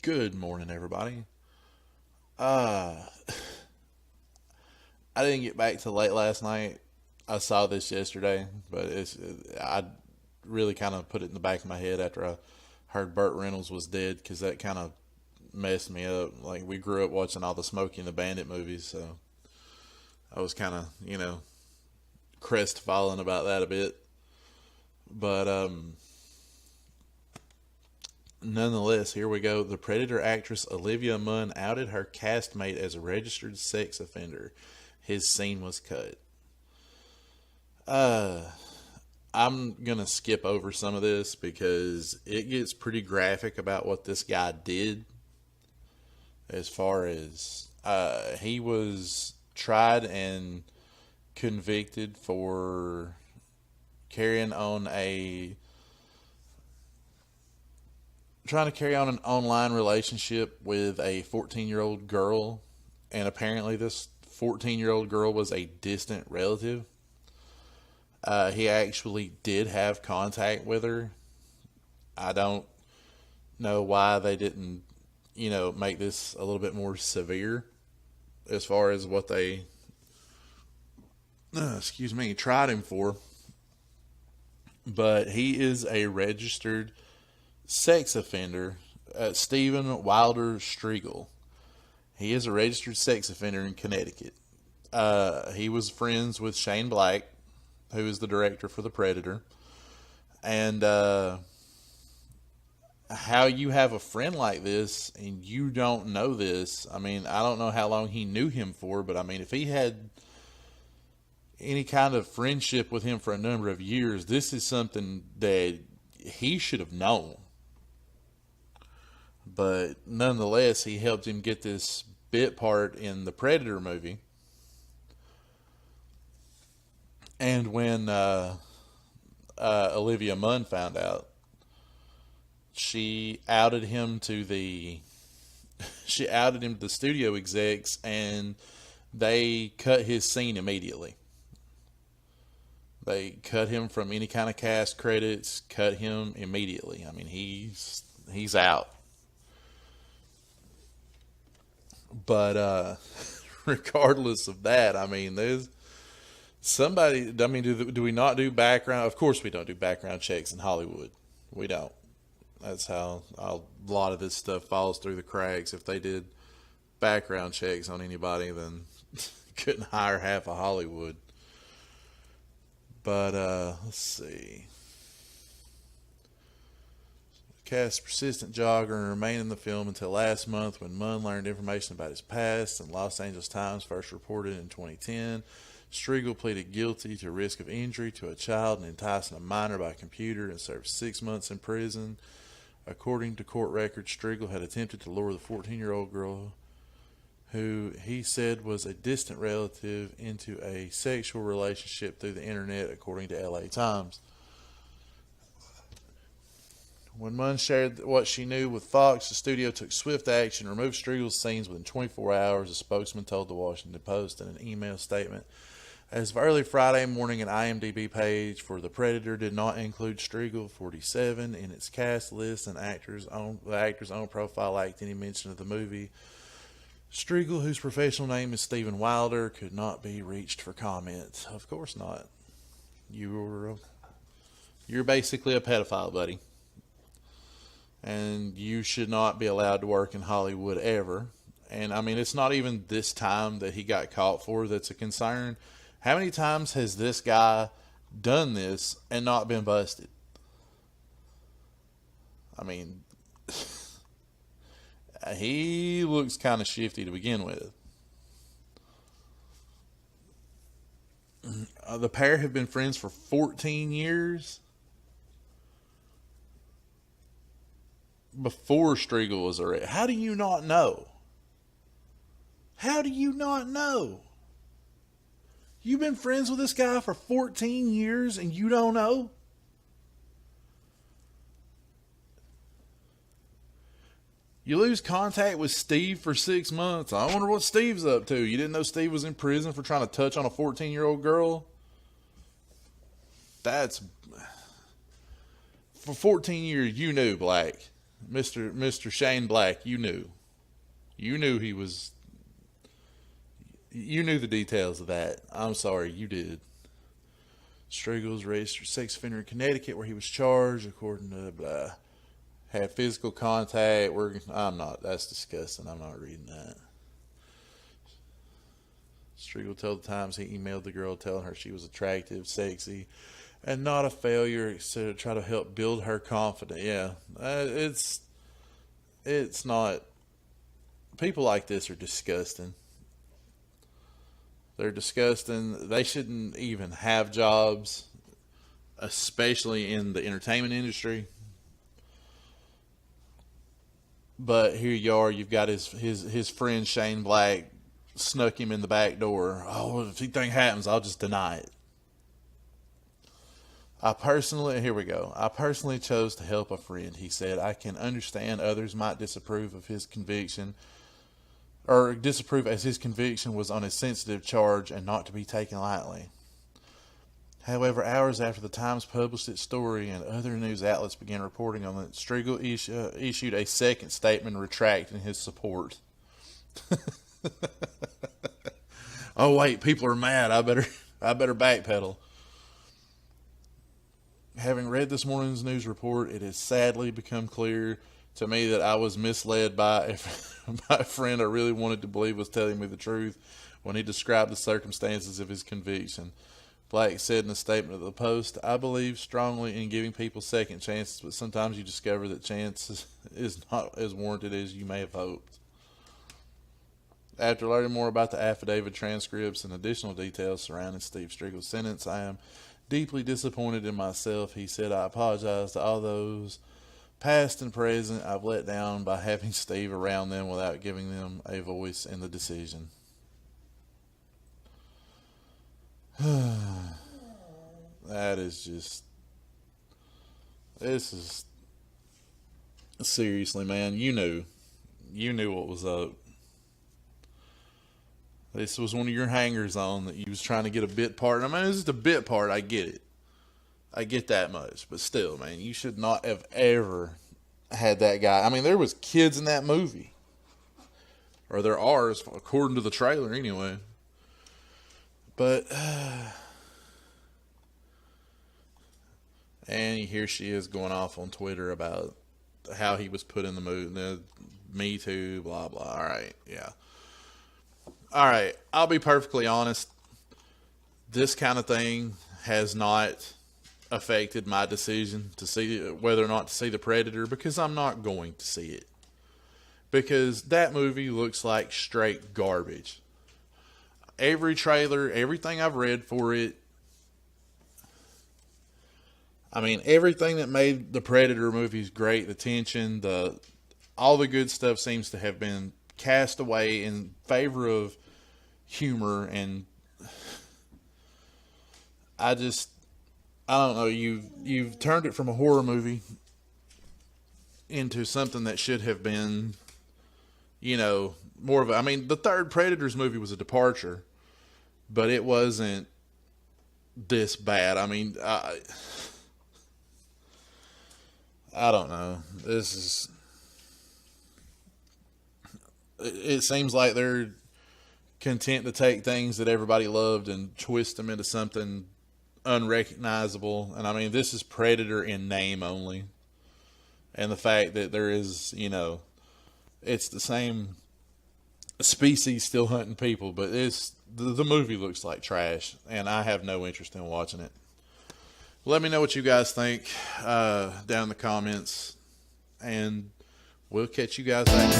Good morning, everybody. Uh, I didn't get back till late last night. I saw this yesterday, but I really kind of put it in the back of my head after I heard Burt Reynolds was dead because that kind of messed me up. Like we grew up watching all the Smokey and the Bandit movies, so I was kind of crestfallen about that a bit. But nonetheless, here we go. The Predator actress Olivia Munn outed her castmate as a registered sex offender. His scene was cut. Uh, I'm gonna skip over some of this because it gets pretty graphic about what this guy did. As far as he was tried and convicted for carrying on a trying to carry on an online relationship with a 14-year-old girl, and apparently this 14-year-old girl was a distant relative. He actually did have contact with her. I don't know why they didn't, make this a little bit more severe as far as what they, tried him for. But he is a registered sex offender, Stephen Wilder Striegel. He is a registered sex offender in Connecticut. He was friends with Shane Black, who is the director for The Predator. And how you have a friend like this and you don't know this, I mean, I don't know how long he knew him for, but I mean, if he had any kind of friendship with him for a number of years, this is something that he should have known. But nonetheless, he helped him get this bit part in the Predator movie. And when Olivia Munn found out, she outed him to the she outed him to the studio execs, and they cut his scene immediately. They cut him from any kind of cast credits, cut him immediately. I mean, he's out. But regardless of that, I mean, there's somebody. I mean, do we not do background? Of course, we don't do background checks in Hollywood. We don't. That's how a lot of this stuff falls through the cracks. If they did background checks on anybody, then couldn't hire half of Hollywood. But let's see. Cast persistent jogger and remained in the film until last month when Munn learned information about his past, and Los Angeles Times first reported in 2010. Striegel pleaded guilty to risk of injury to a child and enticing a minor by computer and served 6 months in prison. According to court records, Striegel had attempted to lure the 14-year-old girl, who he said was a distant relative, into a sexual relationship through the internet, according to LA Times. When Munn shared what she knew with Fox, the studio took swift action and removed Striegel's scenes within 24 hours, a spokesman told the Washington Post in an email statement. As of early Friday morning, an IMDb page for The Predator did not include Striegel, 47, in its cast list, and the actor's own profile lacked any mention of the movie. Striegel, whose professional name is Stephen Wilder, could not be reached for comment. Of course not. You're basically a pedophile, buddy. And you should not be allowed to work in Hollywood ever. And I mean, it's not even this time that he got caught for that's a concern. How many times has this guy done this and not been busted? I mean, he looks kind of shifty to begin with. The pair have been friends for 14 years. Before Striegel was arrested. How do you not know? How do you not know? You've been friends with this guy for 14 years and you don't know? You lose contact with Steve for 6 months. I wonder what Steve's up to. You didn't know Steve was in prison for trying to touch on a 14-year-old girl? That's... For 14 years, you knew, Black. Mr. Shane Black, you knew he was. You knew the details of that. I'm sorry, you did. Striegel registered sex offender in Connecticut, where he was charged, according to blah. Had physical contact. I'm not. That's disgusting. I'm not reading that. Striegel told the Times he emailed the girl telling her she was attractive, sexy, and not a failure, to try to help build her confidence. Yeah, it's not. People like this are disgusting. They're disgusting. They shouldn't even have jobs, especially in the entertainment industry. But here you are. You've got his friend Shane Black snuck him in the back door. Oh, if anything happens, I'll just deny it. Here we go. I personally chose to help a friend, he said. I can understand others might disapprove of his conviction, or disapprove as his conviction was on a sensitive charge and not to be taken lightly. However, hours after the Times published its story and other news outlets began reporting on it, Striegel issued a second statement retracting his support. Oh wait, people are mad. I better backpedal. Having read this morning's news report, it has sadly become clear to me that I was misled by a friend I really wanted to believe was telling me the truth when he described the circumstances of his conviction. Black said in a statement of the Post, I believe strongly in giving people second chances, but sometimes you discover that chance is not as warranted as you may have hoped. After learning more about the affidavit transcripts and additional details surrounding Steve Striegel's sentence, I am deeply disappointed in myself. He said, I apologize to all those past and present I've let down by having Steve around them without giving them a voice in the decision. That is just, this is, seriously, man, you knew what was up. This was one of your hangers on that you was trying to get a bit part. I mean, it's just a bit part. I get it. I get that much. But still, man, you should not have ever had that guy. I mean, there was kids in that movie. Or there are, according to the trailer anyway. But, and here she is going off on Twitter about how he was put in the movie. The Me Too, blah, blah. All right, yeah. All right, I'll be perfectly honest. This kind of thing has not affected my decision to see whether or not to see The Predator, because I'm not going to see it. Because that movie looks like straight garbage. Every trailer, everything I've read for it, I mean, everything that made the Predator movies great, the tension, all the good stuff seems to have been cast away in favor of humor, and I don't know, you've turned it from a horror movie into something that should have been, more of a, I mean, the third Predators movie was a departure, but it wasn't this bad. I mean, I don't know. It seems like they're content to take things that everybody loved and twist them into something unrecognizable. And I mean, this is Predator in name only. And the fact that there is, it's the same species still hunting people, but the movie looks like trash, and I have no interest in watching it. Let me know what you guys think down in the comments, and we'll catch you guys later.